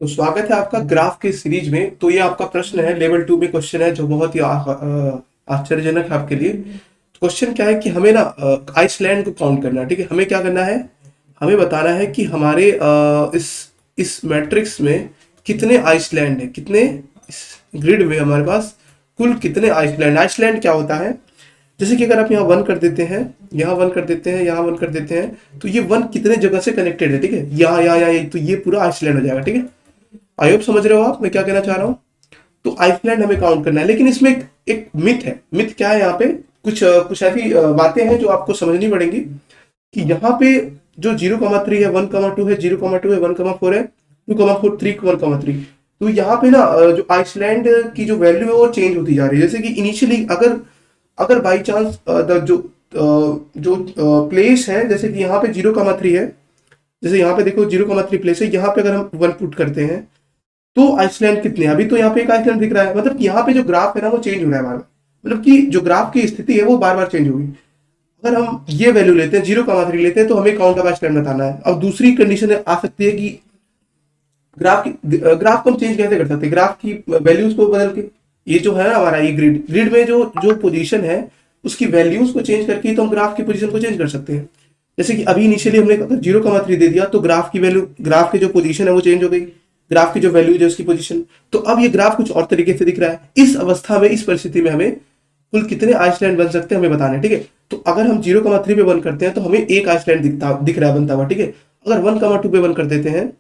तो स्वागत है आपका ग्राफ के सीरीज में। तो ये आपका प्रश्न है, लेवल 2 में क्वेश्चन है जो बहुत ही आश्चर्यजनक है आपके लिए। क्वेश्चन क्या है कि हमें ना आइसलैंड को काउंट करना है। ठीक है, हमें क्या करना है, हमें बताना है कि हमारे इस मैट्रिक्स में कितने आइसलैंड है, कितने इस ग्रिड में हमारे पास कुल कितने आइसलैंड। आइसलैंड क्या होता है, जैसे कि अगर आप यहाँ वन कर देते हैं, यहाँ वन कर देते हैं, यहाँ वन कर देते हैं, तो ये वन कितने जगह से कनेक्टेड है। ठीक है, यहाँ तो ये पूरा आइसलैंड हो जाएगा। ठीक है, आई होप समझ रहे हो आप मैं क्या कहना चाह रहा हूँ। तो आइसलैंड हमें काउंट करना है, लेकिन इसमें एक मिथ है। मिथ क्या है, यहाँ पे कुछ ऐसी बातें हैं जो आपको समझनी पड़ेंगी कि यहाँ पे जो 0,3 है, 1,2 है, 0,2 है, 1,4 है, 2,4, 3,1,3। तो यहाँ पे ना जो आइसलैंड की जो वैल्यू है वो चेंज होती जा रही है। जैसे कि इनिशियली अगर अगर बाई चांस जो प्लेस है, जैसे कि यहाँ पे 0,3 है, जैसे यहाँ पे देखो 0,3 प्लेस है, यहाँ पे अगर हम वन पुट करते हैं तो आइसलैंड कितने हैं। अभी तो यहाँ पे एक आइसलैंड दिख रहा है, मतलब कि यहाँ पे जो ग्राफ है ना वो चेंज हो रहा है बार बार, मतलब कि जो ग्राफ की स्थिति है वो बार बार चेंज होगी। अगर हम ये वैल्यू लेते हैं 0,3 लेते हैं तो हमें काउंट ऑफ आइसलैंड बताना है। अब दूसरी कंडीशन आ सकती है कि ग्राफ को हम चेंज कैसे कर सकते हैं, ग्राफ की वैल्यूज को बदल के। ये जो है ना हमारा ये ग्रिड में जो जो पोजीशन है उसकी वैल्यूज को चेंज करके तो हम ग्राफ की पोजीशन को चेंज कर सकते हैं। जैसे कि अभी इनिशियली हमने अगर 0,3 दे दिया तो ग्राफ की वैल्यू, ग्राफ की जो पोजीशन है वो चेंज हो गई, ग्राफ की जो वैल्यू है उसकी पोजीशन। तो अब ये ग्राफ कुछ और तरीके से दिख रहा है। इस अवस्था में, इस परिस्थिति में हमें कुल कितने आइसलैंड बन सकते हैं हमें बताना है। ठीक है, तो अगर हम 0,3 पे वन करते हैं तो हमें एक आइसलैंड दिख रहा है बनता हुआ। ठीक है, अगर 1,2 पे वन कर देते हैं,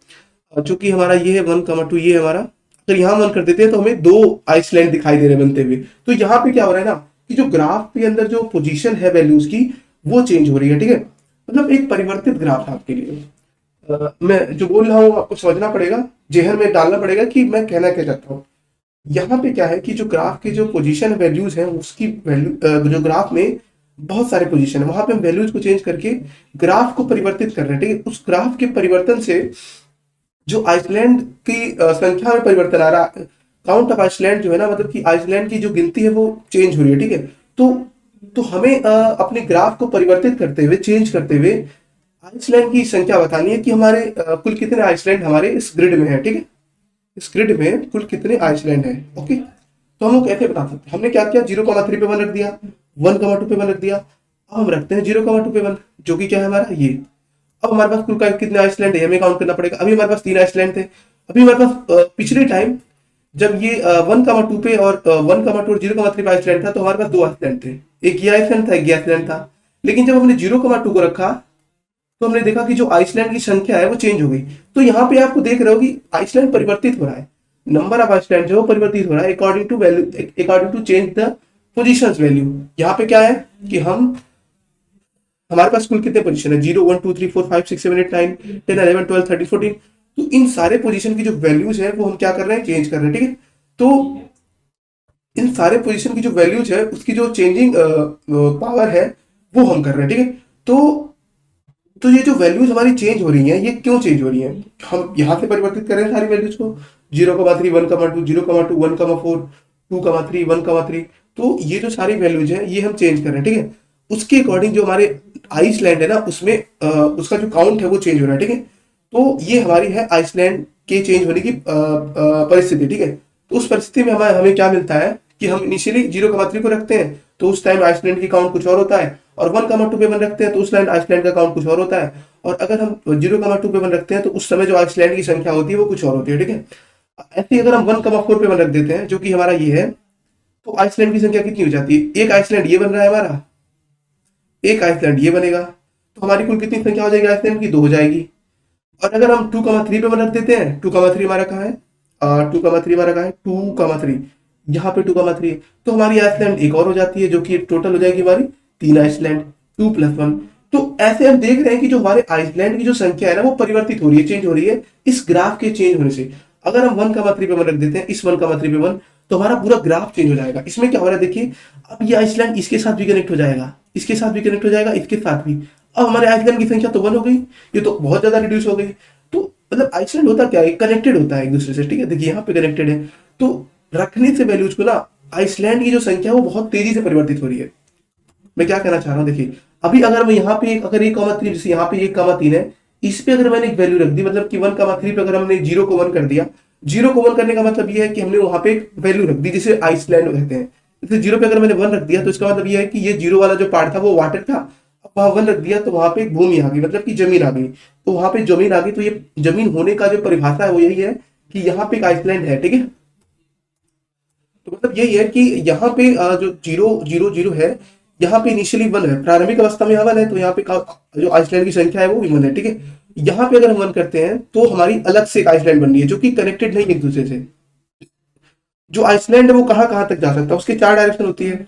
जो कि हमारा ये है 1,2, ये है हमारा, अगर यहाँ वन कर देते हैं तो हमें दो आइसलैंड दिखाई दे रहे हैं बनते हुए। तो यहाँ पे क्या हो रहा है ना कि जो ग्राफ के अंदर जो पोजीशन है वैल्यूज की वो चेंज हो रही है। ठीक है, मतलब एक परिवर्तित ग्राफ है आपके लिए। मैं जो बोल रहा हूँ आपको समझना पड़ेगा, जेहन में डालना पड़ेगा कि मैं कहना क्या चाहता हूँ। यहाँ पे क्या है कि जो ग्राफ की जो पोजीशन वैल्यूज है उसकी वैल्यू, जो ग्राफ में बहुत सारे पोजीशन है वहां पे हम वैल्यूज को चेंज करके ग्राफ को परिवर्तित कर रहे हैं। ठीक है, उस ग्राफ के परिवर्तन से जो आइसलैंड की संख्या में परिवर्तन आ रहा है, काउंट ऑफ आइसलैंड जो है ना, मतलब कि आइसलैंड की जो गिनती है वो चेंज हो रही है। ठीक है, तो हमें अपने ग्राफ को परिवर्तित करते हुए, चेंज करते हुए आइसलैंड की संख्या बतानी है कि हमारे कुल कितने आइसलैंड हमारे इस ग्रिड में है। ठीक है, इस ग्रिड में कुल कितने आइसलैंड है। ओके, तो हम लोग कैसे बता सकते हैं। हमने क्या किया, 0,3 पे वन रख दिया, 1,2 पे वन रख दिया। अब हम रखते हैं 0,2 पे वन, जो कि क्या है हमारा ये। अब हमारे पास कुल कितने आइसलैंड है हमें काउंट करना पड़ेगा। अभी हमारे पास 3 आइसलैंड थे। अभी हमारे पास पिछले टाइम जब ये 1,2 पे और 1,2 और 0,3 पे आइसलैंड था तो हमारे पास 2 आइसलैंड थे, एक ये आइसलैंड था, एक ये आइसलैंड था। लेकिन जब हमने 0,2 को रखा तो हमने देखा कि जो आइसलैंड की संख्या है वो चेंज हो गई। तो यहाँ पे आपको देख रहे हो कि आइसलैंड परिवर्तित हो रहा है, नंबर ऑफ आइसलैंड जो परिवर्तित हो रहा है according to value, according to change the positions value. यहाँ पे क्या है कि हमारे पास कुल कितने पोजीशन है, 0, 1, 2, 3, 4, 5, 6, 7, 8, 9, 10, 11, 12, 13, 14। तो इन सारे पोजीशन की जो वैल्यूज है वो हम क्या कर रहे हैं, चेंज कर रहे हैं। ठीक है, तो इन सारे पोजीशन की जो वैल्यूज है उसकी जो चेंजिंग पावर है वो हम कर रहे हैं। ठीक है, तो ये जो वैल्यूज हमारी चेंज हो रही हैं, ये क्यों चेंज हो रही हैं, हम यहाँ से परिवर्तित कर रहे हैं सारी वैल्यूज को, 0,3, 1,2, 0,2, 1,4, 2,3, 1,3। तो ये जो सारी वैल्यूज है ये हम चेंज कर रहे हैं। ठीक है, उसके अकॉर्डिंग जो हमारे आइसलैंड है ना उसमें उसका जो काउंट है वो चेंज हो रहा है। ठीक है, तो ये हमारी है आइसलैंड के चेंज होने की परिस्थिति। ठीक है, तो उस परिस्थिति में हमें हमें क्या मिलता है कि हम इनिशियली 0,3 को रखते हैं तो उस टाइम आइसलैंड की काउंट कुछ और होता है, और 1,2 पे वन रखते हैं तो उस टाइम आइसलैंड का काउंट कुछ और होता है, और अगर हम 0,2 पे वन रखते हैं तो उस समय जो आइसलैंड की संख्या होती है वो कुछ और होती है। ठीक है, ऐसे ही अगर हम 1,4 पे वन रख देते हैं जो कि हमारा ये है, तो आइसलैंड की संख्या कितनी हो जाती है, एक आइसलैंड ये बन रहा है हमारा, एक आइसलैंड ये बनेगा, तो हमारी कुल कितनी संख्या हो जाएगी आइसलैंड की, 2 हो जाएगी। और अगर हम 2,3 पे वन रख देते हैं, 2,3 हमारा कहाँ है, 2,3 हमारा कहाँ है, 2,3, यहाँ पे 2,3, तो हमारी आइसलैंड एक और हो जाती है जो कि टोटल हो जाएगी हमारी 3 आइसलैंड, 2 + 1। तो ऐसे हम देख रहे हैं कि जो हमारे आइसलैंड की जो संख्या है ना वो परिवर्तित हो रही है, चेंज हो रही है इस ग्राफ के चेंज होने से। अगर हम 1,3 पे वन रख देते हैं, इस 1,3 पे वन, तो हमारा पूरा ग्राफ चेंज हो जाएगा। इसमें क्या हो रहा है देखिए, अब ये आइसलैंड इसके साथ भी कनेक्ट हो जाएगा, इसके साथ भी कनेक्ट हो जाएगा, इसके साथ भी। अब हमारे आइसलैंड की संख्या तो 1 हो गई, ये तो बहुत ज्यादा रिड्यूस हो गई। तो मतलब आइसलैंड होता क्या है, कनेक्टेड होता है एक दूसरे से। ठीक है, देखिए यहाँ पे कनेक्टेड है, तो रखने से वैल्यूज को ना आइसलैंड की जो संख्या है वो बहुत तेजी से परिवर्तित हो रही है। मैं क्या कहना चाह रहा हूँ देखिए, अभी अगर मैं यहाँ पे अगर 1,3, जैसे यहाँ पे 1,3 है, इस पे अगर मैंने एक वैल्यू रख दी, मतलब कि 1,3 पे अगर हमने 0 को 1 कर दिया, 0 को 1 करने का मतलब ये है कि हमने वहां पे एक वैल्यू रख दी जिसे आइसलैंड कहते हैं। जैसे 0 पे अगर मैंने 1 रख दिया तो इसका मतलब ये है कि ये 0 वाला जो पार्ट था वो वाटर था, अब वहां 1 रख दिया तो वहां पे एक भूमि आ गई, मतलब कि जमीन आ गई। तो वहां पे जमीन आ गई, तो ये जमीन होने का जो परिभाषा है वो यही है कि यहाँ पे एक आइसलैंड है, ठीक है। तो मतलब यही है कि यहाँ पे जो 0 0 0 है, यहाँ पे इनिशियली 1 है, प्रारंभिक अवस्था में यहाँ 1 है, तो यहाँ पे जो आइसलैंड की संख्या है वो भी 1 है, ठीक है। यहाँ पे अगर हम 1 करते हैं तो हमारी अलग से एक आइसलैंड बन रही है जो कि कनेक्टेड नहीं एक दूसरे से। जो आइसलैंड है वो कहाँ कहाँ तक जा सकता है, उसकी 4 डायरेक्शन होती है,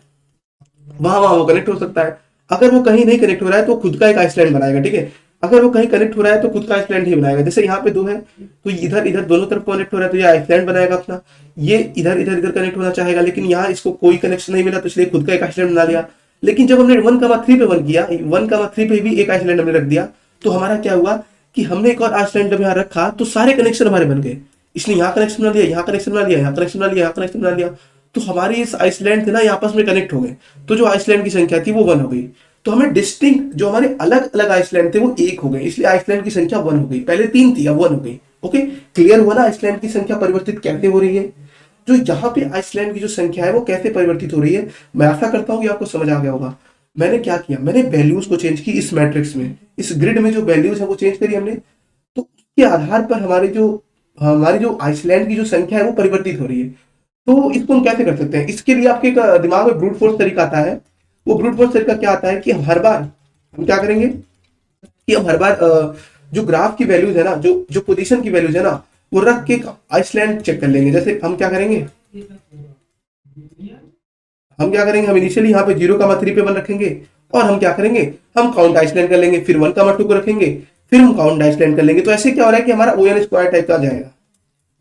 वहां वहां वो कनेक्ट हो सकता है। अगर वो कहीं नहीं कनेक्ट हो रहा है तो खुद का एक आइसलैंड बनाएगा, ठीक है। अगर वो कहीं कनेक्ट हो रहा है तो खुद का आइसलैंड ही बनाएगा। जैसे यहाँ पे 2 है तो इधर इधर दोनों तरफ कनेक्ट हो रहा है तो ये आइसलैंड बनाएगा अपना। ये इधर इधर इधर कनेक्ट होना चाहेगा, लेकिन यहाँ इसको कोई कनेक्शन नहीं मिला तो इसलिए खुद का एक आइसलैंड बना लिया। लेकिन जब हमने 1,3 पे 1 किया, 1,3 पे भी एक आइसलैंड हमने रख दिया, तो हमारा क्या हुआ कि हमने एक और आइसलैंड जब यहाँ रखा तो सारे कनेक्शन हमारे बन गए। इसलिए यहाँ कनेक्शन बना लिया, यहाँ कनेक्शन बना लिया, यहाँ कनेक्शन बना लिया, यहाँ कनेक्शन बना लिया, तो हमारी इस आइसलैंड थे ना ये आपस में कनेक्ट हो गए। तो जो आइसलैंड की संख्या थी वो 1 हो गई। तो हमें डिस्टिंक्ट जो हमारे अलग अलग आइसलैंड थे वो 1 हो गए, इसलिए आइसलैंड की संख्या 1 हो गई। पहले 3 थी, अब 1 हो गई। ओके, क्लियर हुआ ना आइसलैंड की संख्या परिवर्तित कैसे हो रही है। जो यहाँ पे आइसलैंड की जो संख्या है वो कैसे परिवर्तित हो रही है, मैं आशा करता हूँ कि आपको समझ आ गया होगा। मैंने क्या किया, मैंने वैल्यूज को चेंज की इस मैट्रिक्स में, इस ग्रिड में जो वैल्यूज है वो चेंज करी हमने। तो उसके आधार पर हमारी जो आइसलैंड की जो संख्या है वो परिवर्तित हो रही है। तो इसको हम कैसे कर सकते हैं, इसके लिए आपके एक दिमाग में ब्रूट फोर्स तरीका आता है। वो ब्रूट फोर्स तरीका क्या आता है कि हम हर बार हम क्या करेंगे कि हम हर बार जो ग्राफ की वैल्यूज है ना, जो जो पोजीशन की वैल्यूज है ना, वो रख के आइसलैंड चेक कर लेंगे। जैसे हम क्या करेंगे, हम इनिशियली यहाँ पे 0,3 पे 1 रखेंगे, और हम क्या करेंगे, हम काउंट आइसलैंड कर लेंगे, फिर 1,2 को रखेंगे, फिर हम काउंट आइसलैंड कर लेंगे। तो ऐसे क्या हो रहा है कि हमारा ON स्क्वायर टाइप का जाएगा,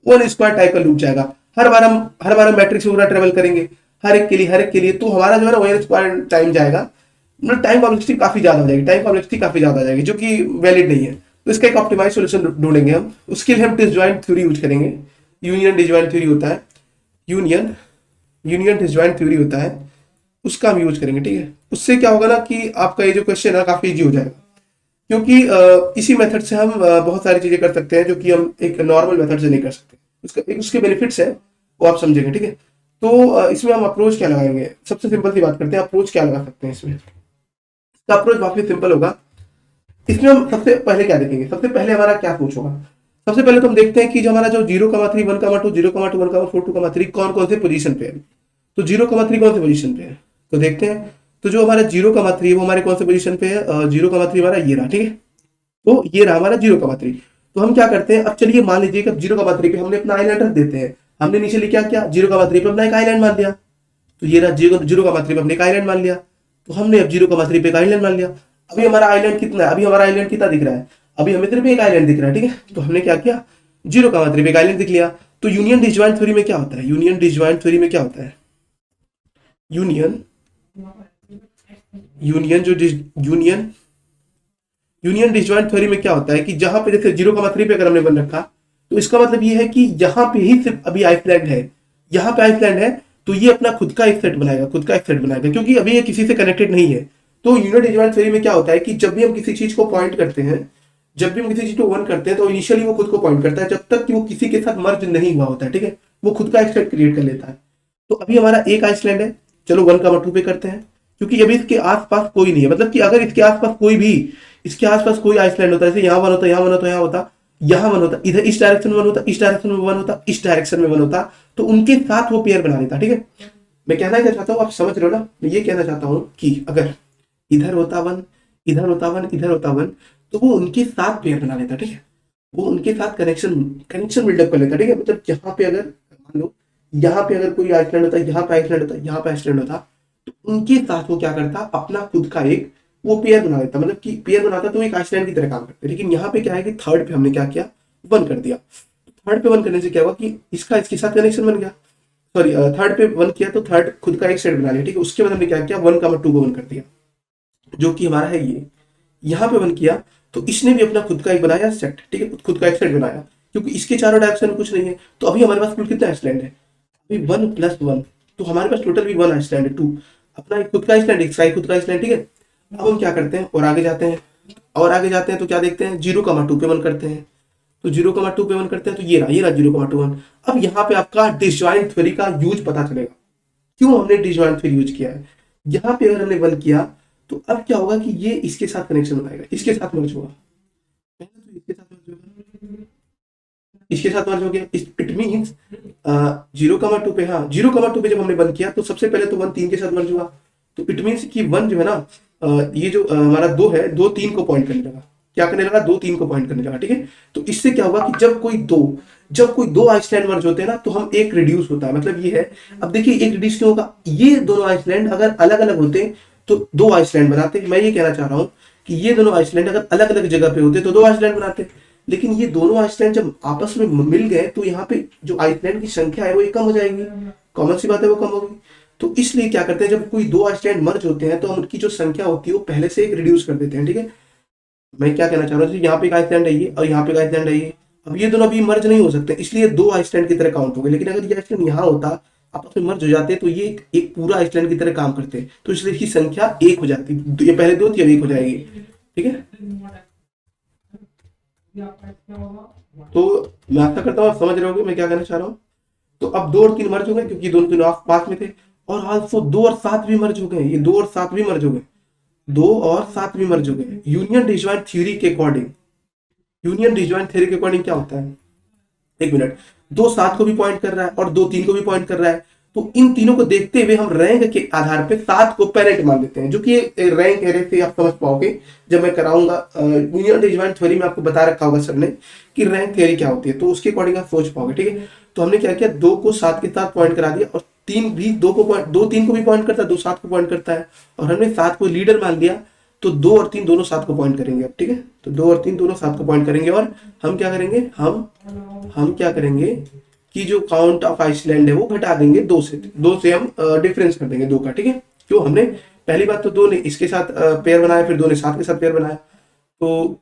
ON स्क्वायर टाइप का लूप जाएगा। हर बार हम मैट्रिक्स पूरा ट्रेवल करेंगे, हर एक के लिए तो हमारा जो है ना ON स्क्वायर टाइम जाएगा। मतलब टाइम कॉम्प्लेक्सिटी काफी ज्यादा हो जाएगी, जो कि वैलिड नहीं है। तो इसका एक ऑप्टिमाइज सोल्यूशन ढूंढेंगे हम। उसके लिए हम डिसजॉइंट थ्योरी यूज करेंगे। यूनियन डिसजॉइंट थ्योरी होता है, यूनियन यूनियन डिसजॉइंट थ्योरी होता है, उसका हम यूज करेंगे, ठीक है। उससे क्या होगा ना कि आपका ये जो क्वेश्चन है काफी इजी हो जाएगा, क्योंकि इसी मेथड से हम बहुत सारी चीजें कर सकते हैं जो कि हम एक नॉर्मल मेथड से नहीं कर सकते। उसके बेनिफिट्स है वो आप समझेंगे, ठीक है। तो इसमें हम अप्रोच क्या लगाएंगे, सबसे सिंपल सी बात करते हैं, अप्रोच क्या लगा सकते हैं इसमें। इसका अप्रोच काफी सिंपल होगा। इसमें हम सबसे पहले क्या देखेंगे, सबसे पहले हमारा क्या अप्रोच होगा। सबसे पहले तो हम देखते हैं कि जो हमारा जो 0,3 1,2 0,2 1,4 2,3 कौन कौन से पोजीशन पे है। तो 0,3 कौन से पोजीशन पे है तो देखते हैं। तो जो हमारा 0,3 है वो हमारे कौन से पोजीशन पे है, 0,3 हमारा ये रहा, ठीक है। तो ये रहा हमारा 0,3। तो हम क्या करते हैं, अब चलिए मान लीजिए कि 0,3 पे हमने अपना आइलैंड रख देते हैं। हमने इनिशियली क्या किया, 0,3 पे अपना एक आइलैंड मान लिया। तो ये रहा 0,3 पे हमने एक आइलैंड मान लिया। तो हमने अब 0,3 पे एक आइलैंड मान लिया। अभी हमारा आइलैंड कितना है, अभी हमारा आइलैंड कितना दिख रहा है, अभी हमें सिर्फ एक आइलैंड दिख रहा है, ठीक है। तो हमने क्या किया, 0,3 पे एक आइलैंड दिख लिया। तो यूनियन डिसजॉइंट थ्योरी में क्या होता है, यूनियन यूनियन जो यूनियन यूनियन डिसजॉइंट थ्योरी में क्या होता है कि जहां पे जैसे 0,3 पे अगर हमने 1 रखा, तो इसका मतलब ये है कि यहाँ पे ही सिर्फ अभी आइसलैंड है, यहाँ पे आइसलैंड है, तो ये अपना खुद का एक सेट बनाएगा, क्योंकि अभी ये किसी से कनेक्टेड नहीं है। तो यूनियन डिसजॉइंट थ्योरी में क्या होता है कि जब भी हम किसी चीज को पॉइंट करते हैं, जब भी हम किसी चीज को 1 करते हैं, तो इनिशियली वो खुद को पॉइंट करता है, जब तक कि वो किसी के साथ मर्ज नहीं हुआ होता है, ठीक है। वो खुद का एक सेट क्रिएट कर लेता है। तो अभी हमारा एक आइसलैंड है, चलो 1,2 पे करते हैं, क्योंकि अभी इसके आसपास कोई नहीं है। मतलब कि अगर इसके आसपास कोई आइसलैंड होता है, जैसे यहाँ 1 होता, यहाँ 1 होता, यहाँ 1 होता, इधर इस डायरेक्शन में 1 होता, इस डायरेक्शन में 1 होता, इस डायरेक्शन में 1 होता, तो उनके साथ वो पेयर बना लेता, ठीक है। मैं कहना क्या चाहता हूँ, आप समझ रहे हो ना। मैं ये कहना चाहता हूँ कि अगर इधर होता 1, इधर होता 1, इधर होता 1, तो वो उनके साथ पेयर बना लेता, ठीक है। वो उनके साथ कनेक्शन बिल्डअप कर लेता, ठीक है। मतलब यहाँ पे अगर मान लो, यहाँ पे अगर कोई आइसलैंड होता, यहाँ पे आइसलैंड होता, यहाँ पे आइसलैंड होता, तो उनके साथ वो क्या करता, अपना खुद का एक वो पेयर बना लेता। मतलब कि पेयर बनाता तो एक आइसलैंड की तरह काम करते। लेकिन यहाँ पे क्या है कि थर्ड पे हमने क्या किया, 1 कर दिया। थर्ड पे 1 करने से क्या हुआ कि इसका इसके साथ कनेक्शन बन गया। सॉरी, थर्ड पे 1 किया तो थर्ड खुद का एक सेट बना लिया, ठीक है। उसके बाद हमने क्या किया, 1,2 को 1 कर दिया, जो कि हमारा है ये। यहाँ पे 1 किया तो इसने भी अपना खुद का एक बनाया सेट, ठीक है, खुद का एक सेट बनाया, क्योंकि इसके चारों डायरेक्शन में कुछ नहीं है। तो अभी हमारे पास कुल कितना आइसलैंड है, अभी 1 + 1, तो हमारे पास टोटल भी 1 आइसलैंड है, 2 अपना एक खुद का आइसलैंड, एक खुद का आइसलैंड, ठीक है। अब हम क्या करते हैं और आगे जाते हैं। और आगे जाते हैं तो क्या देखते हैं, 0,2 पे 1 करते हैं। तो 0,2 पे 1 करते हैं तो ये रहा 0,1। अब यहाँ पे आपका डिसजॉइंट थ्योरी का यूज पता चलेगा, क्यों हमने डिसजॉइंट थ्योरी यूज किया है। यहाँ पे अगर हमने 1 किया तो अब क्या होगा कि ये इसके साथ कनेक्शन बनाएगा, इसके साथ मर्ज होगा, पहले तो इसके साथ मर्ज होगा, इसके साथ मर्ज हो गया। इट मीन्स 0,2 पे, हाँ 0,2 पे जब हमने 1 किया तो सबसे पहले तो 1 3 के साथ मर्ज हुआ। तो इट मीन्स कि 1 जो है ना, ये जो हमारा 2 है, 2 3 को पॉइंट करने लगा। क्या करने लगा, 2 3 को पॉइंट करने लगा, ठीक है। तो इससे क्या होगा कि जब कोई दो आइसलैंड मर्ज होते हैं ना तो हम एक रिड्यूस होता है, मतलब ये है। अब देखिए एक रिड्यूस क्यों होगा, ये दोनों आइसलैंड अगर अलग अलग होते तो दो आइसलैंड बनाते। मैं ये कहना चाह रहा हूँ कि ये दोनों आइसलैंड अगर अलग अलग जगह पे होते तो दो आइसलैंड बनाते, लेकिन ये दोनों आइसलैंड जब आपस में मिल गए तो यहाँ पे जो आइसलैंड की संख्या है वो ये कम हो जाएगी, कॉमन सी बात है, वो कम होगी। तो इसलिए क्या करते हैं, जब कोई दो आइसलैंड मर्ज होते हैं तो हम उनकी जो संख्या होती है वो पहले से एक रिड्यूस कर देते हैं, ठीक है। मैं क्या कहना चाह रहा हूँ, यहाँ पे एक आइसलैंड है ये और यहाँ पे एक आइसलैंड है ये। अब ये दोनों अभी मर्ज नहीं हो सकते, इसलिए दो आइसलैंड की तरह काउंट हो गए। लेकिन अगर ये आइसलैंड यहाँ होता, आपस में मर्ज हो जाते तो ये एक पूरा आइसलैंड की तरह काम करते, तो इसलिए इसकी संख्या एक हो जाती। ये पहले दो थी अब एक हो जाएगी, ठीक है। तो मैं आशा करता हूँ आप समझ रहे होगे मैं क्या कहना चाह रहा हूँ। तो अब 2 और 3 मर्ज हो गए क्योंकि दोनों तीनों पास में थे, और आल्सो 2 और 7 भी मर्ज हो गए, ये 2 और 7 भी मर्ज हो गए, 2 और 7 भी मर्ज हो गए। यूनियन डिसजॉइंट थ्योरी के अकॉर्डिंग, यूनियन डिसजॉइंट थ्योरी के अकॉर्डिंग क्या होता है, एक मिनट, 2 7 को भी पॉइंट कर रहा है और 2 3 को भी पॉइंट कर रहा है, तो इन तीनों को देखते हुए हम रैंक के आधार पे 7 को पेरेंट मान लेते हैं, जो कि रैंक एरे से आप समझ पाओगे जब मैं कराऊंगा। यूनियन डिसजॉइंट थ्योरी में आपको बता रखा होगा सर ने कि रैंक थ्योरी क्या होती है, तो उसके अकॉर्डिंग आप सोच पाओगे, ठीक है। तो हमने क्या किया, 2 को 7 के साथ पॉइंट करा दिया, और 3 भी 2 को पॉइंट, 2 3 को भी पॉइंट करता है, 2 7 को पॉइंट करता है, और हमने 7 को लीडर मान लिया। तो 2 और 3 दोनों 7 को पॉइंट करेंगे अब, ठीक है। तो 2 और 3 दोनों 7 को पॉइंट करेंगे, और हम क्या करेंगे, हम क्या करेंगे कि जो काउंट ऑफ आइसलैंड है वो घटा देंगे, 2 से हम डिफरेंस कर देंगे 2 का, ठीक है। क्यों, हमने पहली बात तो 2 ने इसके साथ पेयर बनाया, फिर 2 ने 7 के साथ पेयर बनाया। तो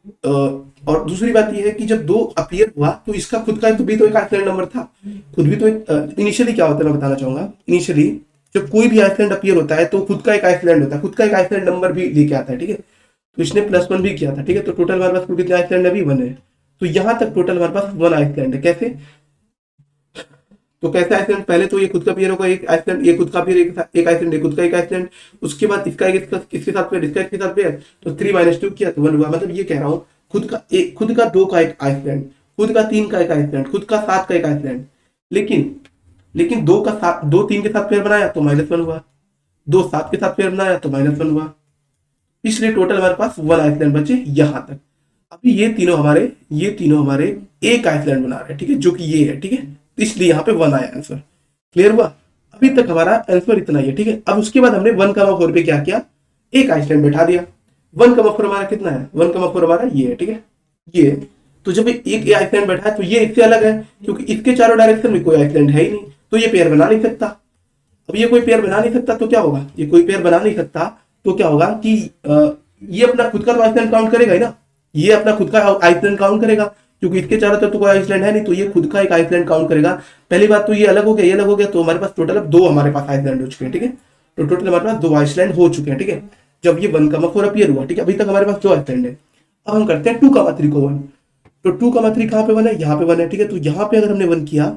और दूसरी बात ये है कि जब 2 अपीयर हुआ तो इसका खुद का भी तो एक आइसलैंड नंबर था, खुद भी तो एक। इनिशियली क्या होता है मैं बताना चाहूंगा, इनिशियली जब कोई भी आइसलैंड अपीयर होता है तो खुद का एक आइसलैंड होता है, खुद का एक आइसलैंड नंबर भी लेके आता है, ठीक है। तो इसने +1 भी किया था, ठीक है। तो टोटल हमारे पास कितने आइसलैंड अभी 1 है। तो यहां तक टोटल हमारे पास 1 आइसलैंड है। कैसे, तो कैसे आइसलैंड, पहले तो ये खुद का पेयर होगा एक आइसलैंड, ये खुद का पेयर एक आइसलैंड, ये खुद का एक आइसलैंड, उसके बाद इसका इसके साथ पेयर, इसका इसके साथ पेयर, तो 3 - 2 किया तो 1 हुआ। मतलब ये कह रहा हूँ खुद का 2 का एक आइसलैंड, खुद का 3 का एक आइसलैंड, खुद का 7 का एक आइसलैंड, लेकिन 2 का 7, 2 3 के साथ पेयर बनाया तो -1 हुआ, 2 7 के साथ पेयर बनाया तो -1 हुआ। इसलिए टोटल हमारे पास 1 आइसलैंड बचे यहां तक। अभी ये तीनों हमारे एक आइसलैंड बना रहे हैं, ठीक है, जो कि ये है, ठीक है। इसलिए यहाँ पे 1 आया आंसर। क्लियर हुआ, अभी तक हमारा आंसर इतना ही है, ठीक है। अब उसके बाद हमने 1,4 पे क्या किया, एक आइसलैंड बैठा दिया। 1,4 हमारा कितना है, 1,4 हमारा ये है, ठीक है, ये। तो जब एक आइसलैंड बैठा है तो ये इससे अलग है, क्योंकि इसके चारों डायरेक्शन में कोई आइसलैंड है ही नहीं, तो ये पेयर बना नहीं सकता। अब ये कोई पेयर बना नहीं सकता तो क्या होगा, ये कोई पेयर बना नहीं सकता तो क्या होगा कि ये अपना खुद का तो आइसलैंड काउंट करेगा ही ना, ये अपना खुद का आइसलैंड काउंट करेगा, क्योंकि इसके चारों तरफ तो कोई आइसलैंड है नहीं, तो ये खुद का एक आइसलैंड काउंट करेगा। पहली बात तो ये अलग हो गया, ये अलग हो गया, तो हमारे पास टोटल अब 2 हमारे पास आइसलैंड हो चुके हैं, ठीक है। तो टोटल हमारे पास 2 आइसलैंड हो चुके हैं, ठीक है, जब ये 1,4 अपीयर हुआ, ठीक है। अभी तक हमारे पास 2 आइसलैंड है। अब हम करते हैं 2,3 को 1। तो 2,3 कहाँ पे 1 है, यहाँ पे 1 है, ठीक है। तो यहाँ पे अगर हमने 1 किया,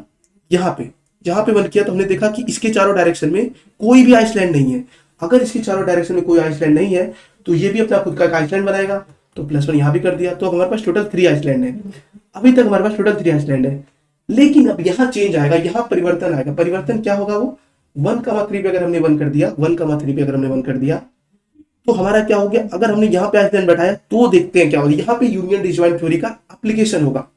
यहाँ पे 1 किया तो हमने देखा कि इसके चारों डायरेक्शन में कोई भी आइसलैंड नहीं है। अगर इसके चारों डायरेक्शन में कोई आइसलैंड नहीं है तो ये भी अपना खुद का आइसलैंड बनाएगा, तो +1 यहाँ भी कर दिया, तो अब हमारे पास टोटल 3 आइसलैंड है। अभी तक हमारे पास टोटल 3 आइसलैंड है, लेकिन अब यहाँ चेंज आएगा, यहाँ परिवर्तन आएगा। परिवर्तन क्या होगा, वो 1,3 पे अगर हमने 1 कर दिया, 1,3 पे अगर हमने 1 कर दिया तो हमारा क्या हो गया, अगर हमने यहाँ पे आइसलैंड बैठाया तो देखते हैं क्या होगा। यहाँ पे यूनियन डिसजॉइंट थ्योरी का एप्लीकेशन होगा,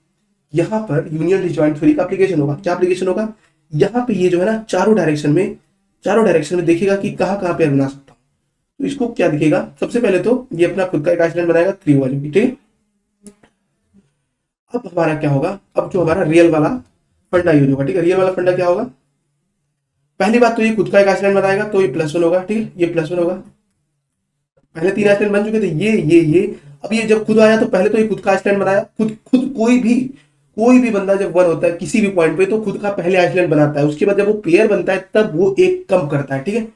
यहाँ पर यूनियन डिसजॉइंट थ्योरी का एप्लीकेशन होगा। क्या एप्लीकेशन होगा, यहाँ पे ये जो है ना चारों डायरेक्शन में देखेगा कि कहाँ पेयर बना सकता हूँ। तो इसको क्या दिखेगा, सबसे पहले तो ये अपना खुद का एक आइसलैंड बनाएगा 3 वाली, ठीक है। अब हमारा क्या होगा, अब जो हमारा रियल वाला फंडा यूज होगा, ठीक है। रियल वाला फंडा क्या होगा, पहली बात तो ये खुद का एक आइसलैंड बनाएगा तो ये +1 होगा, ठीक है, ये +1 होगा। पहले 3 आइसलैंड बन चुके थे, ये अब ये जब खुद आया तो पहले तो ये खुद का आइसलैंड बनाया, खुद कोई भी बंदा जब 1 होता है किसी भी पॉइंट पे तो खुद का पहले आइसलैंड बनाता है, उसके बाद जब वो पेयर बनता है तब वो एक कम करता है, ठीक है।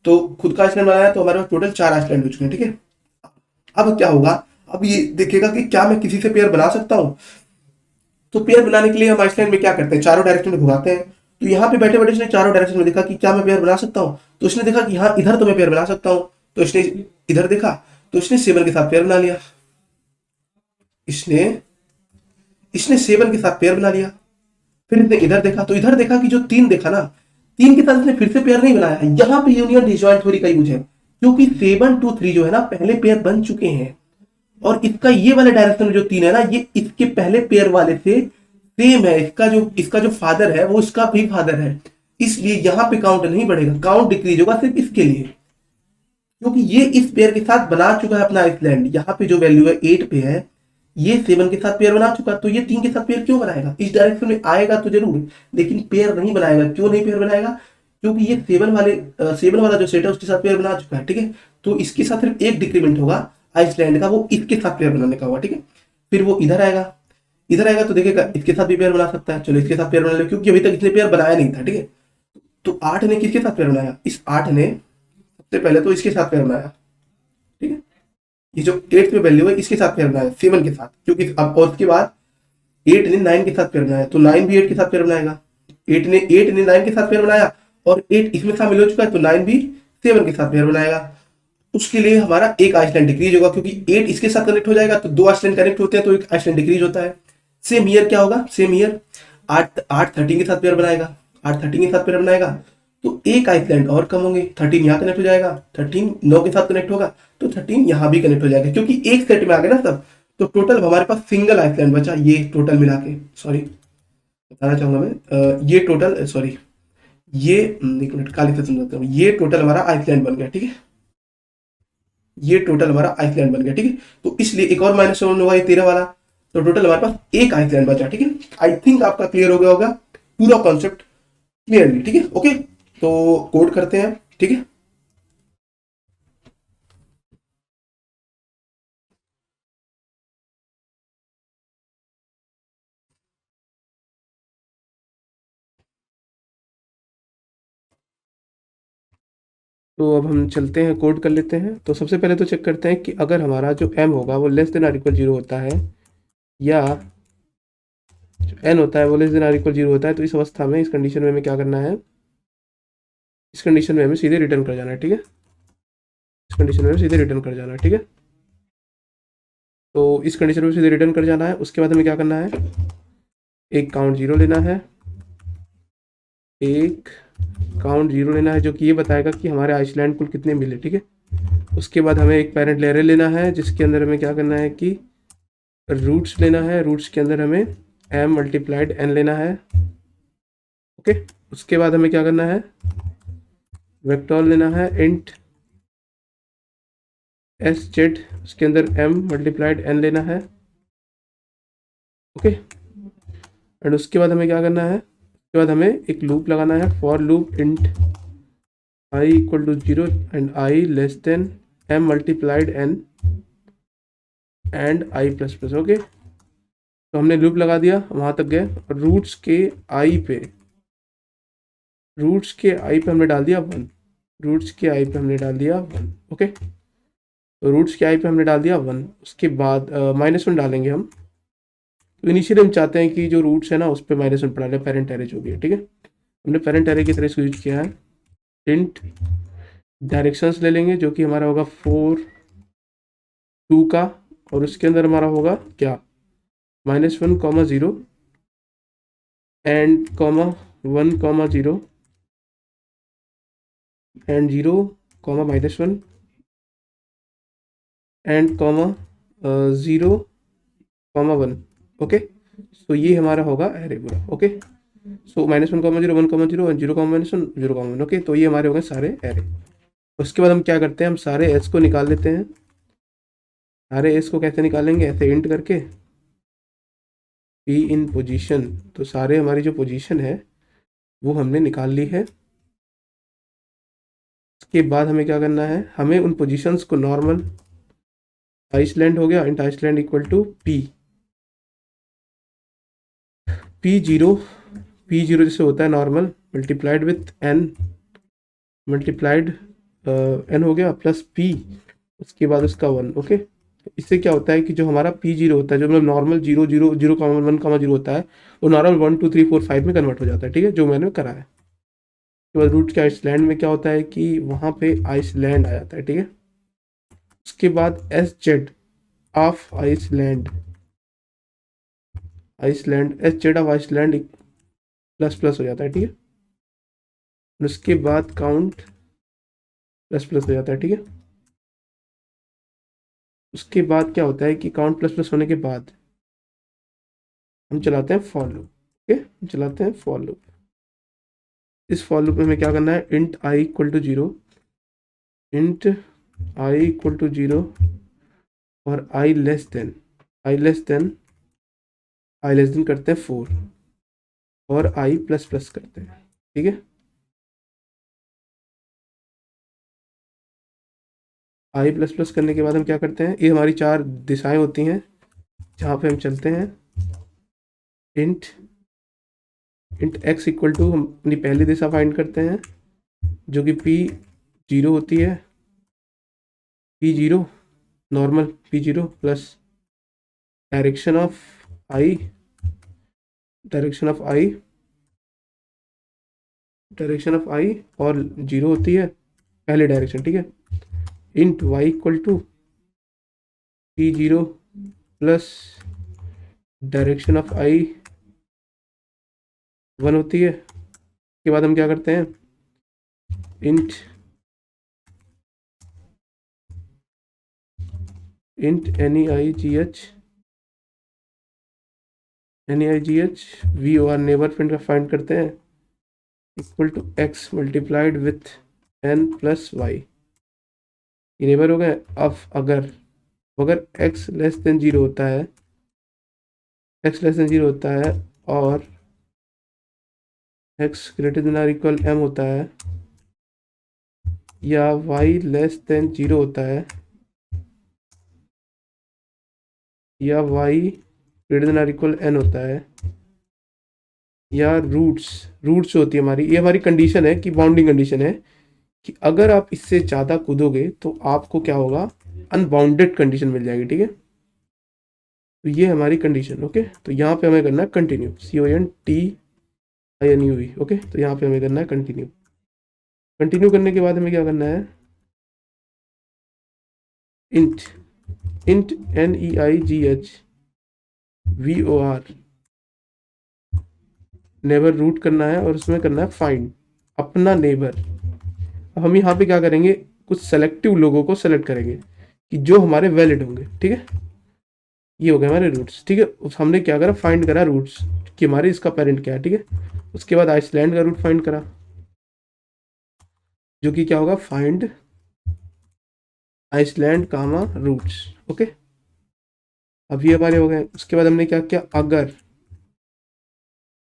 तो खुद का आइसलैंड बनाया तो हमारे पास टोटल 4 आइसलैंड हो चुके हैं, ठीक है। अब क्या होगा, अब ये देखेगा कि क्या मैं किसी से पेयर बना सकता हूँ। तो पेयर बनाने के लिए हम आइसलैंड में क्या करते हैं, चारों डायरेक्शन में घुमाते हैं। तो यहाँ पे बैठे बैठे इसने चारों डायरेक्शन में देखा कि क्या मैं पेयर बना सकता हूँ। तो इसने देखा कि हाँ इधर तो मैं पेयर बना सकता हूँ। तो इसने इधर देखा, तो इसने 7 के साथ पेयर बना लिया। इसने इसने 7 के साथ पेयर बना लिया। फिर इसने इधर देखा, तो इधर देखा कि जो 3 देखा ना, 3 के साथ इसने फिर से पेयर नहीं बनाया। यहाँ पे यूनियन डिसजॉइंट थ्योरी का यूज है, क्योंकि 7 2 3 जो है ना पहले पेयर बन चुके हैं, और इसका ये वाला डायरेक्शन में जो 3 है ना, ये इसके पहले पेयर वाले से सेम है। इसका जो फादर है वो इसका भी फादर है, इसलिए यहाँ पे काउंट नहीं बढ़ेगा, काउंट डिक्रीज होगा सिर्फ इसके लिए, क्योंकि ये इस पेयर के साथ बना चुका है अपना आइसलैंड। यहाँ पे जो वैल्यू है 8 पे है, ये 7 के साथ पेयर बना चुका, तो ये 3 के साथ पेयर क्यों बनाएगा। इस डायरेक्शन में आएगा तो जरूर, लेकिन पेयर नहीं बनाएगा। क्यों नहीं पेयर बनाएगा, क्योंकि ये 7 वाला जो सेट है उसके साथ पेयर बना चुका है। ठीक है, तो इसके साथ सिर्फ एक डिक्रीमेंट होगा आइसलैंड का, वो इसके साथ पेयर बनाने का होगा। ठीक है, फिर वो इधर आएगा, इधर आएगा तो देखेगा इसके साथ भी पेयर बना सकता है। चलो इसके साथ पेयर बना ले, क्योंकि अभी तक इसने पेयर बनाया नहीं था। ठीक है, तो 8 ने किसके साथ पेयर बनाया, इस 8 ने सबसे पहले तो इसके साथ पेयर बनाया। ठीक है, ये जो 8th में वैल्यू है इसके साथ पेयर बनाया 7 के साथ, क्योंकि अब और उसके बाद 8 ने 9 के साथ पेयर बनाया, तो 9 भी 8 के साथ पेयर बनाएगा। 8 ने 9 के साथ पेयर बनाया, और 8 इसमें शामिल हो चुका है, तो 9 भी 7 के साथ पेयर बनाएगा। उसके लिए हमारा एक आइसलैंड डिक्रीज होगा, क्योंकि 8 इसके साथ कनेक्ट हो जाएगा, तो 2 आइसलैंड कनेक्ट होते हैं तो एक आइसलैंड डिक्रीज होता है। सेम ईयर क्या होगा, सेम ईयर 8 13 के साथ पेयर बनाएगा, 8 13 के साथ पेयर बनाएगा, तो एक आइसलैंड और कम होंगे। 13 यहाँ कनेक्ट हो जाएगा, 13 9 के साथ कनेक्ट होगा, तो 13 यहाँ भी कनेक्ट हो जाएगा, क्योंकि एक सेट में आ गए ना सब। तो टोटल हमारे पास सिंगल आइसलैंड बचा, ये टोटल मिला के, सॉरी बताना चाहूंगा मैं, ये टोटल, सॉरी ये एक मिनट काली से समझाता हूँ, ये टोटल हमारा आइसलैंड बन गया। ठीक है, ये टोटल हमारा आइसलैंड बन गया। ठीक है, तो इसलिए एक और -7 होगा, ये 13 वाला, तो टोटल हमारे पास एक आइसलैंड बचा। ठीक है, आई थिंक आपका क्लियर हो गया होगा पूरा कॉन्सेप्ट क्लियरली। ठीक है, ओके, तो कोड करते हैं। ठीक है, तो अब हम चलते हैं कोड कर लेते हैं। तो सबसे पहले तो चेक करते हैं कि अगर हमारा जो m होगा वो लेस देन आर इक्वल 0 होता है, या जो n होता है वो लेस देन आर इक्वल 0 होता है, तो इस अवस्था में, इस कंडीशन में हमें क्या करना है, इस कंडीशन में हमें सीधे रिटर्न कर जाना है। ठीक है, इस कंडीशन में हमें सीधे रिटर्न कर जाना है। ठीक है, तो इस कंडीशन में सीधे रिटर्न कर जाना है। उसके बाद हमें क्या करना है, एक काउंट 0 लेना है, एक काउंट 0 लेना है, जो कि ये बताएगा कि हमारे आइसलैंड कुल कितने मिले। ठीक है, उसके बाद हमें एक पेरेंट लेयर लेना है, जिसके अंदर हमें क्या करना है कि रूट्स लेना है। रूट्स के अंदर हमें m × n लेना है। ओके, उसके बाद हमें क्या करना है, वेक्टर लेना है इंट sz, उसके अंदर m × n लेना है। ओके, एंड उसके बाद हमें क्या करना है, उसके बाद हमें एक लूप लगाना है, for loop int i = 0 and i less than m × n and i ++। Okay, तो हमने लूप लगा दिया, वहाँ तक गए, और रूट्स के i पे हमने डाल दिया 1, रूट्स के i पे हमने डाल दिया 1। ओके, तो रूट्स के i पे हमने डाल दिया 1, उसके बाद -1 डालेंगे हम। तो इनिशियली हम चाहते हैं कि जो रूट्स है ना उस पर -1 पड़ा ले, पेरेंट एरे जो भी है। ठीक है, हमने पेरेंट एरे की तरह इसको यूज किया है। इंट डायरेक्शंस ले लेंगे, जो कि हमारा होगा 4 2 का, और उसके अंदर हमारा होगा क्या, -1, 0 एंड 1, 0 एंड 0, -1 एंड 0, 1। ओके, सो ये हमारा होगा एरे पूरा। Okay, so -1, 0 1, 0 and 0, -1 0, 1। ओके, तो ये हमारे हो गए सारे एरे। उसके बाद हम क्या करते हैं, हम सारे एस को निकाल लेते हैं। सारे एस को कैसे निकालेंगे, ऐसे इंट करके पी इन पोजीशन, तो सारे हमारी जो पोजीशन है वो हमने निकाल ली है। उसके बाद हमें क्या करना है, हमें उन पोजीशंस को नॉर्मल आइसलैंड हो गया, इंट आइसलैंड = p0 जैसे होता है normal, multiplied with n, multiplied n हो गया प्लस p, उसके बाद उसका 1। ओके, इससे क्या होता है कि जो हमारा P0 होता है, जो मतलब नॉर्मल 0 0 0 1 0 होता है, वो नॉर्मल 1 2 3 4 5 में कन्वर्ट हो जाता है, ठीक है, जो मैंने करा है। उसके बाद रूट के आइसलैंड में क्या होता है कि वहाँ पे आइसलैंड आ जाता है, ठीक है। उसके बाद s Z of Iceland, s Z of Iceland plus plus हो जाता है, ठीक है। और उसके बाद काउंट प्लस प्लस हो जाता है, ठीक है। उसके बाद क्या होता है कि काउंट प्लस प्लस होने के बाद हम चलाते हैं फॉर लूप, ओके, हम चलाते हैं फॉर लूप। इस फॉर लूप में हमें क्या करना है, int i equal to 0, int i equal to 0 और i less than, i less than, i less than करते हैं 4 और आई प्लस प्लस करते हैं, ठीक है। आई प्लस प्लस करने के बाद हम क्या करते हैं, ये हमारी 4 दिशाएं होती हैं जहाँ पे हम चलते हैं। Int int x equal to, हम अपनी पहली दिशा फाइंड करते हैं जो कि P0 होती है, P0 normal P0 plus direction of I, direction of I, direction of I और 0 होती है पहले डायरेक्शन, ठीक है। Int Y equal to P0 plus direction of I 1 होती है। उसके बाद हम क्या करते हैं, int N E I G H B O R neighbour find करते हैं equal to X multiplied with N plus Y, ये नेबर हो गए। अब अगर अगर x लेस देन 0 होता है, x लेस देन 0 होता है और x greater than or equal m होता है, या y लेस देन 0 होता है, या y greater than or equal n होता है, या रूट्स होती है हमारी, ये हमारी कंडीशन है कि बाउंडिंग कंडीशन है कि अगर आप इससे ज़्यादा कूदोगे तो आपको क्या होगा, अनबाउंडेड कंडीशन मिल जाएगी, ठीक है। तो ये हमारी कंडीशन, ओके। तो यहाँ पे हमें करना है कंटिन्यू, CONTINUE, ओके। तो यहाँ पे हमें करना है कंटिन्यू। कंटिन्यू करने के बाद हमें क्या करना है, int NEIGH VOR neighbour root करना है और उसमें करना है फाइंड अपना नेबर। अब हम यहाँ पे क्या करेंगे, कुछ सेलेक्टिव लोगों को सेलेक्ट करेंगे कि जो हमारे वैलिड होंगे, ठीक है। ये हो गए हमारे रूट्स, ठीक है। हमने क्या करा, फाइंड करा रूट्स कि हमारे इसका पेरेंट क्या है, ठीक है। उसके बाद आइसलैंड का रूट फाइंड करा जो कि क्या होगा, फाइंड आइसलैंड कामा रूट्स, ओके। अब ये हमारे हो गए। उसके बाद हमने क्या किया,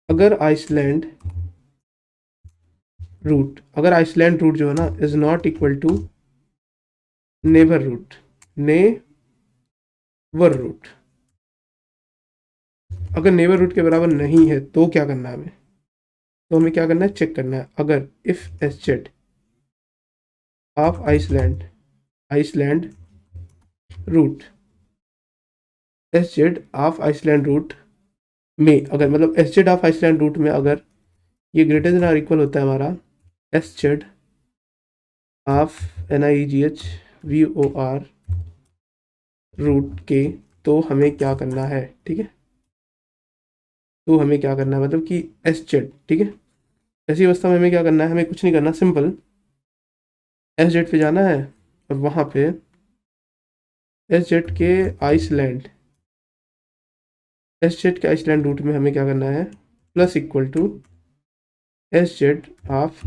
अगर आइसलैंड रूट जो है ना is not equal to neighbour root, अगर नेबर रूट के बराबर नहीं है तो क्या करना है हमें, तो हमें क्या करना है, चेक करना है अगर if S Z of island root, S Z of island root में, अगर मतलब S Z of island root में अगर ये ग्रेटर देन आर इक्वल होता है हमारा S Z of NIGH VOR root के, तो हमें क्या करना है, ठीक है। तो हमें क्या करना है, मतलब कि एस जेड, ठीक है। ऐसी अवस्था में हमें क्या करना है, हमें कुछ नहीं करना, सिंपल एस जेड पे जाना है और वहाँ पे एस जेड के आइसलैंड रूट में हमें क्या करना है, plus equal to S Z of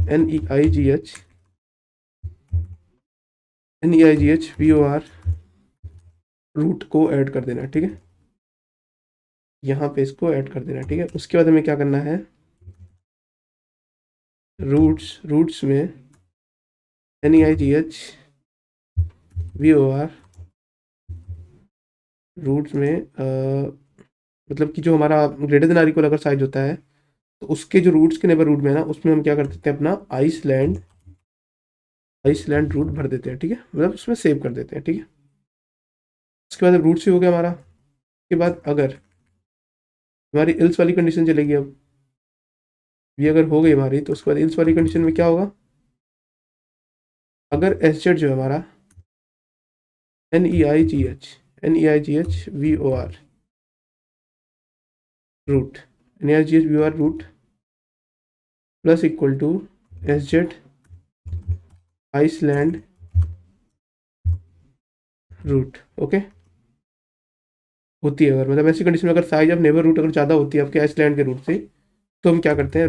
NEIGH VOR root को ऐड कर देना, ठीक है। यहाँ पे इसको ऐड कर देना, ठीक है। उसके बाद हमें क्या करना है, रूट्स में NEIGH VOR रूट्स में मतलब कि जो हमारा ग्रेटर देन आर इक्वल अगर साइज होता है तो उसके जो रूट्स के नेबर रूट में है ना, उसमें हम क्या कर देते हैं, अपना आइसलैंड रूट भर देते हैं, ठीक है, मतलब उसमें सेव कर देते हैं, ठीक है। उसके बाद रूट से हो गया हमारा। उसके बाद अगर हमारी इल्स वाली कंडीशन चलेगी, अब ये अगर हो गई हमारी, तो उसके बाद इल्स वाली कंडीशन में क्या होगा, अगर एस जेड जो है हमारा NEIGH root NEIGH root plus equal to S Z island root, okay, होती है अगर, मतलब ऐसी कंडीशन में अगर साइज ऑफ नेबर रूट अगर ज़्यादा होती है आपके आइसलैंड के रूट से, तो हम क्या करते हैं,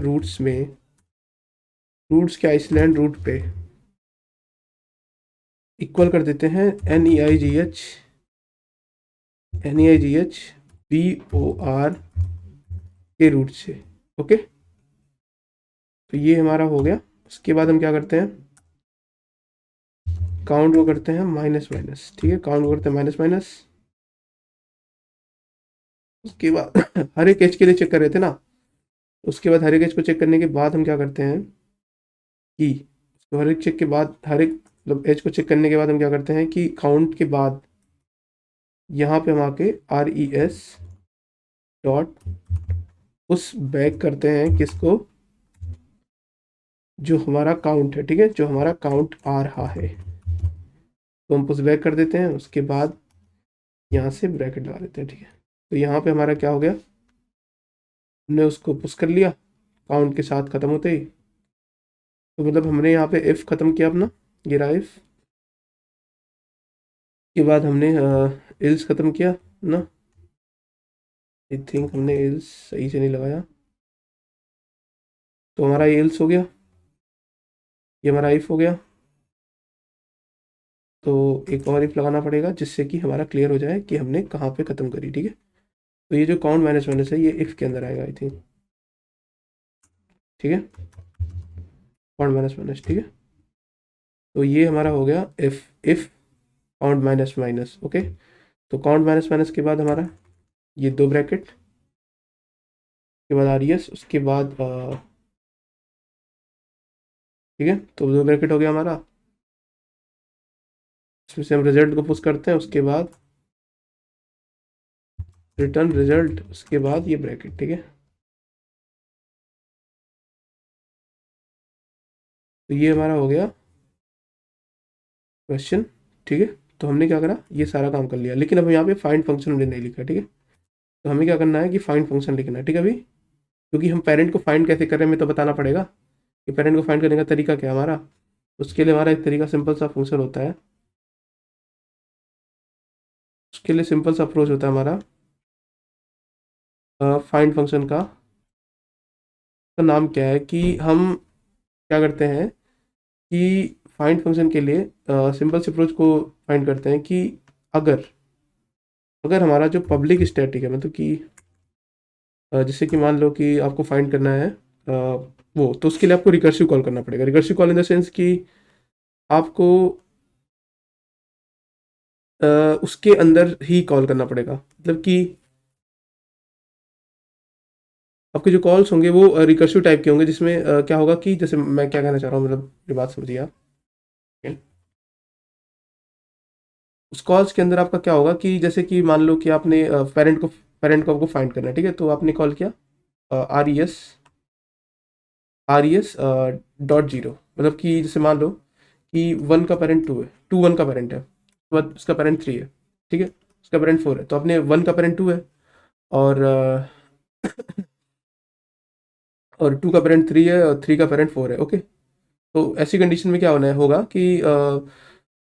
रूट्स के आइसलैंड रूट पे इक्वल कर देते हैं NEIGH VOR के रूट से, ओके। तो ये हमारा हो गया। उसके बाद हम क्या करते हैं, काउंट को करते हैं माइनस माइनस, ठीक है, काउंट को करते हैं माइनस माइनस। उसके बाद हर एक एज के लिए चेक कर रहे थे ना, उसके बाद हर एक एज को चेक करने के बाद हम क्या करते हैं कि तो हर एक चेक के बाद, हर एक मतलब एज को चेक करने के बाद हम क्या करते हैं कि काउंट के बाद यहाँ पे हम आके RES डॉट उस बैक करते हैं किसको, जो हमारा काउंट है, ठीक है, जो हमारा काउंट आ रहा है, तो हम पुश बैक कर देते हैं। उसके बाद यहाँ से ब्रैकेट लगा देते हैं, ठीक है। तो यहाँ पे हमारा क्या हो गया, हमने उसको पुश कर लिया काउंट के साथ ख़त्म होते ही। तो मतलब हमने यहाँ पे इफ़ ख़त्म किया अपना, ये रहा इफ़। के बाद हमने इल्स ख़त्म किया ना, आई थिंक हमने इल्स सही से नहीं लगाया, तो हमारा ये इल्स हो गया, ये हमारा इफ़ हो गया। तो एक और इफ़ लगाना पड़ेगा जिससे कि हमारा क्लियर हो जाए कि हमने कहाँ पे ख़त्म करी, ठीक है। तो ये जो काउंट माइनस माइनस है ये इफ़ के अंदर आएगा आई थिंक, ठीक है, काउंट माइनस माइनस, ठीक है। तो ये हमारा हो गया if count minus minus, okay. तो काउंट माइनस माइनस के बाद हमारा ये दो ब्रैकेट के बाद RES, उसके बाद ठीक है, तो दो ब्रैकेट हो गया हमारा, इसमें से हम रिजल्ट को पुश करते हैं, उसके बाद रिटर्न रिजल्ट, उसके बाद ये ब्रैकेट, ठीक है। तो ये हमारा हो गया क्वेश्चन, ठीक है। तो हमने क्या करा, ये सारा काम कर लिया, लेकिन अब यहाँ पे फाइंड फंक्शन हमने नहीं लिखा, ठीक है। तो हमें क्या करना है कि फाइंड फंक्शन लिखना है, ठीक है। अभी क्योंकि हम पेरेंट को फाइंड कैसे करें हमें तो बताना पड़ेगा कि पेरेंट को फाइंड करने का तरीका क्या है हमारा। उसके लिए हमारा एक तरीका सिंपल सा फंक्शन होता है, उसके लिए सिंपल सा अप्रोच होता है हमारा फाइंड फंक्शन का। तो नाम क्या है कि हम क्या करते हैं कि फाइंड फंक्शन के लिए सिंपल से अप्रोच को फाइंड करते हैं कि अगर अगर हमारा जो पब्लिक स्टैटिक है, मतलब कि जैसे कि मान लो कि आपको फाइंड करना है वो, तो उसके लिए आपको रिकर्सिव कॉल करना पड़ेगा। Recursive call in the sense कि आपको उसके अंदर ही कॉल करना पड़ेगा, मतलब कि आपके जो कॉल्स होंगे वो रिकर्सिव टाइप के होंगे, जिसमें क्या होगा कि जैसे मैं क्या कहना चाह रहा हूँ, मतलब ये बात समझिए आप। उस कॉल्स के अंदर आपका क्या होगा कि जैसे कि मान लो कि आपने पेरेंट को आपको फाइंड करना है, ठीक है। तो आपने कॉल किया RES डॉट जीरो, मतलब कि जैसे मान लो कि 1 का पेरेंट 2 है, 2 1 का पेरेंट है, उसके बाद उसका पेरेंट 3 है, ठीक है, उसका पेरेंट 4 है। तो आपने 1 का पेरेंट 2 है और और 2 का पेरेंट 3 है और 3 का पेरेंट 4 है, ओके। तो ऐसी कंडीशन में क्या होना है होगा कि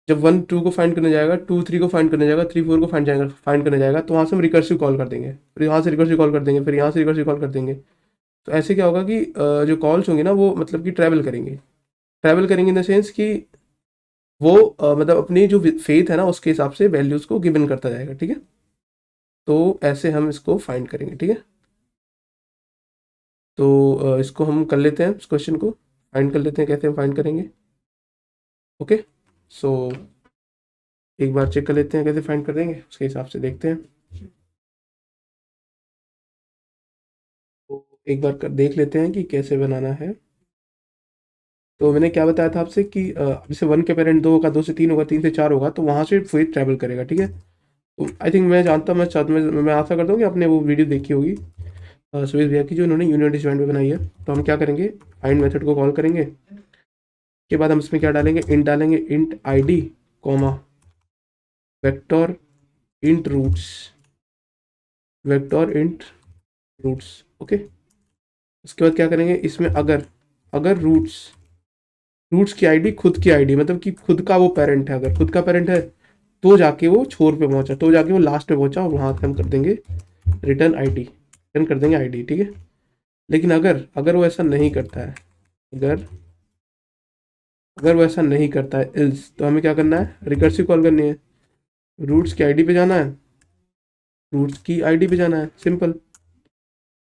जब 1 2 को फाइंड करने जाएगा, 2 3 को फाइंड करने जाएगा, 3 4 को फाइंड करने जाएगा, तो वहाँ से हम रिकर्सिव कॉल कर देंगे, फिर यहाँ से रिकर्सिव कॉल कर देंगे, फिर यहाँ से रिकर्सिव कॉल कर देंगे। तो ऐसे क्या होगा कि जो कॉल्स होंगे ना वो मतलब कि ट्रैवल करेंगे इन द सेंस कि वो मतलब अपनी जो फेथ है ना उसके हिसाब से वैल्यूज़ को गिवन करता जाएगा, ठीक है। तो ऐसे हम इसको फाइंड करेंगे, ठीक है। तो इसको हम कर लेते हैं, इस क्वेश्चन को फाइंड कर लेते हैं, कैसे हम फाइंड करेंगे, ओके। सो एक बार चेक कर लेते हैं कैसे फाइंड कर देंगे, उसके हिसाब से देखते हैं। तो एक बार देख लेते हैं कि कैसे बनाना है। तो मैंने क्या बताया था आपसे कि जैसे 1 के पेरेंट 2 होगा, 2 से 3 होगा, 3 से 4 होगा, तो वहाँ से फेथ ट्रैवल करेगा, ठीक है। आई थिंक मैं जानता मैं चाहता मैं आशा करता हूँ कि आपने वो वीडियो देखी होगी सुरेश भैया की, जो इन्होंने यूनिटी ज्वाइंट पे बनाई है। तो हम क्या करेंगे, फाइंड मेथड को कॉल करेंगे, के बाद हम इसमें क्या डालेंगे, इंट डालेंगे, int ID comma vector int roots, vector int roots. Okay, उसके बाद क्या करेंगे, इसमें अगर अगर रूट्स रूट्स की आईडी खुद की आईडी, मतलब कि खुद का वो पेरेंट है, अगर खुद का पेरेंट है तो जाके वो छोर पे पहुंचा, तो जाके वो लास्ट में पहुंचा, और वहां से हम कर देंगे रिटर्न आईडी, रिटर्न कर देंगे आईडी, ठीक है। लेकिन अगर अगर वो ऐसा नहीं करता है, अगर अगर वो ऐसा नहीं करता है इल्स, तो हमें क्या करना है, रिकर्सिव कॉल करनी है, रूट्स की आईडी पे जाना है, रूट्स की आईडी पे जाना है, सिंपल,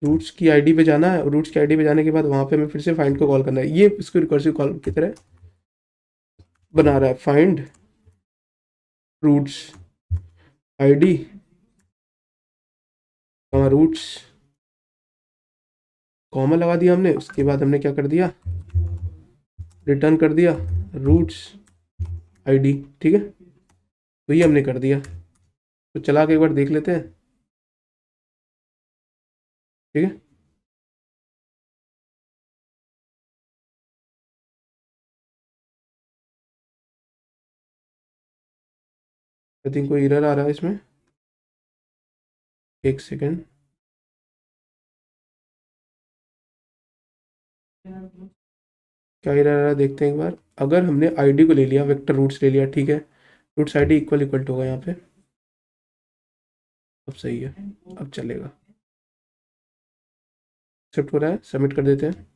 रूट्स की आईडी पे जाना है, और रूट्स की आईडी पे जाने के बाद वहां पे हमें फिर से फाइंड को कॉल करना है। ये इसको रिकर्सिव कॉल की तरह बना रहा है, find roots ID roots, comma लगा दिया हमने, उसके बाद हमने क्या कर दिया, रिटर्न कर दिया रूट्स आईडी, ठीक है। तो ये हमने कर दिया, तो चला के एक बार देख लेते हैं, ठीक है। आई थिंक कोई एरर आ रहा है इसमें, एक सेकेंड, क्या एरर आ रहा है देखते हैं एक बार। अगर हमने आईडी को ले लिया, वेक्टर रूट्स ले लिया, ठीक है, roots ID equal equal to होगा यहाँ पे, अब सही है, अब चलेगा, एक्सेप्ट हो रहा है, सबमिट कर देते हैं।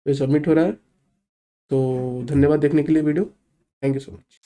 ये सबमिट हो रहा है, तो धन्यवाद देखने के लिए video, thank you so much.